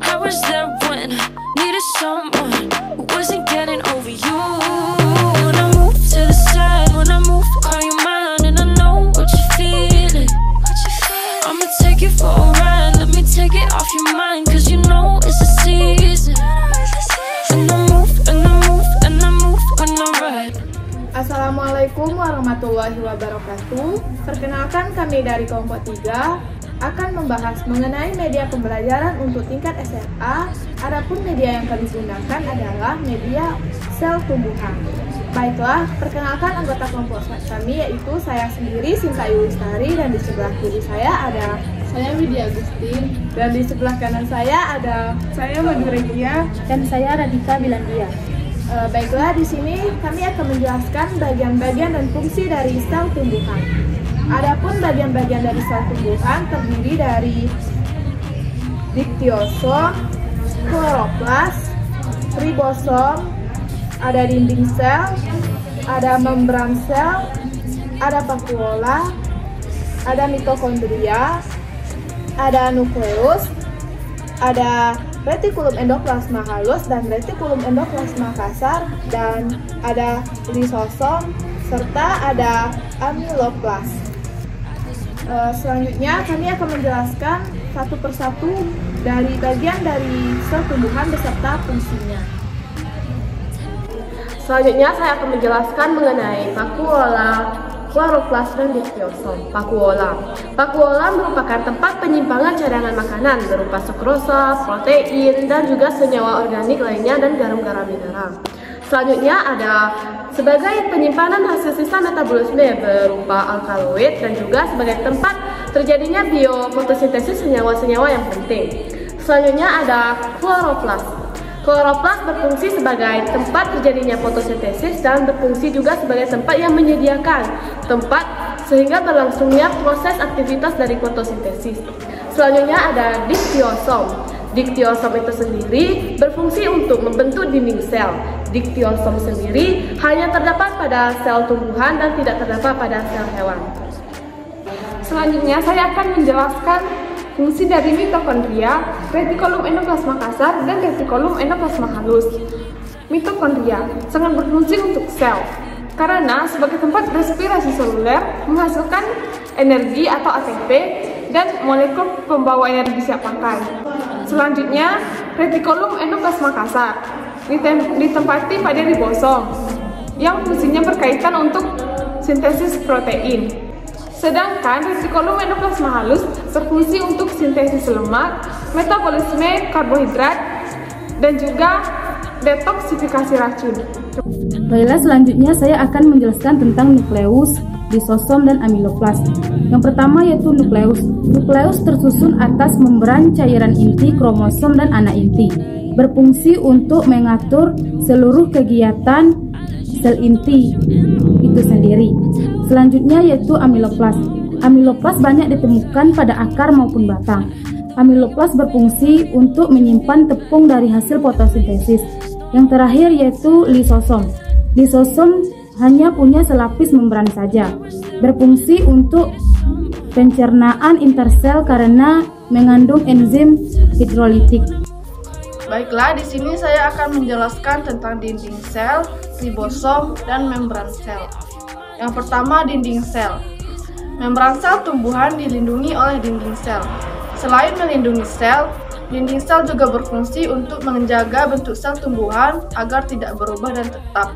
I was there when I needed someone who wasn't getting over you. When I move to the side, when I move, call you mine, and I know what you're feeling. I'ma take you for a ride, let me take it off your mind, cause you know it's a season. And I move, and I move, and I move when I ride. Assalamualaikum warahmatullahi wabarakatuh. Perkenalkan, kami dari kelompok 3 akan membahas mengenai media pembelajaran untuk tingkat SMA. Adapun media yang kami gunakan adalah media sel tumbuhan. Baiklah, perkenalkan anggota kelompok kami, yaitu saya sendiri, Sintayu Lestari, dan di sebelah kiri saya ada saya Widya Agustin, dan di sebelah kanan saya ada saya Madu Regia, dan saya Radika Bilandia. Baiklah, di sini kami akan menjelaskan bagian-bagian dan fungsi dari sel tumbuhan. Adapun bagian-bagian dari sel tumbuhan terdiri dari diktiosom, kloroplas, ribosom, ada dinding sel, ada membran sel, ada vakuola, ada mitokondria, ada nukleus, ada retikulum endoplasma halus dan retikulum endoplasma kasar, dan ada lisosom, serta ada amiloplas. Selanjutnya kami akan menjelaskan satu persatu dari bagian dari sel tumbuhan beserta fungsinya. Selanjutnya saya akan menjelaskan mengenai vakuola, kloroplas, dan diktiosom. Vakuola merupakan tempat penyimpangan cadangan makanan berupa sukrosa, protein, dan juga senyawa organik lainnya dan garam-garam mineral. Selanjutnya ada sebagai penyimpanan hasil sisa metabolisme berupa alkaloid dan juga sebagai tempat terjadinya biofotosintesis senyawa-senyawa yang penting. Selanjutnya ada kloroplas. Kloroplas berfungsi sebagai tempat terjadinya fotosintesis dan berfungsi juga sebagai tempat yang menyediakan tempat sehingga berlangsungnya proses aktivitas dari fotosintesis. Selanjutnya ada diktiosom. Diktiosom itu sendiri berfungsi untuk membentuk dinding sel. Diktiosom sendiri hanya terdapat pada sel tumbuhan dan tidak terdapat pada sel hewan. Selanjutnya saya akan menjelaskan fungsi dari mitokondria, retikulum endoplasma kasar, dan retikulum endoplasma halus. Mitokondria sangat berfungsi untuk sel karena sebagai tempat respirasi seluler, menghasilkan energi atau ATP dan molekul pembawa energi siap pakai. Selanjutnya, retikulum endoplasma kasar ditempati pada ribosom yang fungsinya berkaitan untuk sintesis protein. Sedangkan retikulum endoplasma halus berfungsi untuk sintesis lemak, metabolisme karbohidrat, dan juga detoksifikasi racun. Baiklah, selanjutnya saya akan menjelaskan tentang nukleus, lisosom, dan amiloplas. Yang pertama yaitu nukleus. Nukleus tersusun atas membran cairan inti, kromosom, dan anak inti. Berfungsi untuk mengatur seluruh kegiatan sel inti itu sendiri. Selanjutnya yaitu amiloplas. Amiloplas banyak ditemukan pada akar maupun batang. Amiloplas berfungsi untuk menyimpan tepung dari hasil fotosintesis. Yang terakhir yaitu lisosom. Lisosom hanya punya selapis membran saja. Berfungsi untuk pencernaan intersel karena mengandung enzim hidrolitik. Baiklah, di sini saya akan menjelaskan tentang dinding sel, ribosom, dan membran sel. Yang pertama, dinding sel. Membran sel tumbuhan dilindungi oleh dinding sel. Selain melindungi sel, dinding sel juga berfungsi untuk menjaga bentuk sel tumbuhan agar tidak berubah dan tetap.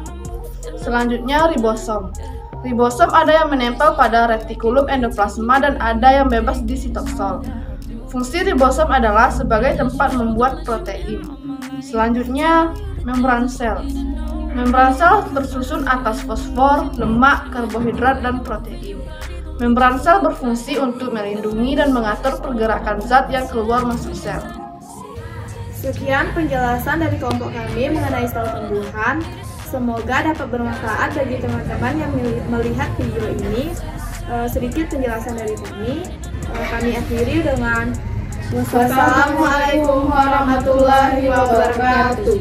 Selanjutnya, ribosom. Ribosom ada yang menempel pada retikulum endoplasma dan ada yang bebas di sitosol. Fungsi ribosom adalah sebagai tempat membuat protein. Selanjutnya, membran sel. Membran sel tersusun atas fosfor, lemak, karbohidrat, dan protein. Membran sel berfungsi untuk melindungi dan mengatur pergerakan zat yang keluar masuk sel. Sekian penjelasan dari kelompok kami mengenai sel tumbuhan. Semoga dapat bermanfaat bagi teman-teman yang melihat video ini. Sedikit penjelasan dari kami. Kami akhiri dengan wassalamualaikum warahmatullahi wabarakatuh.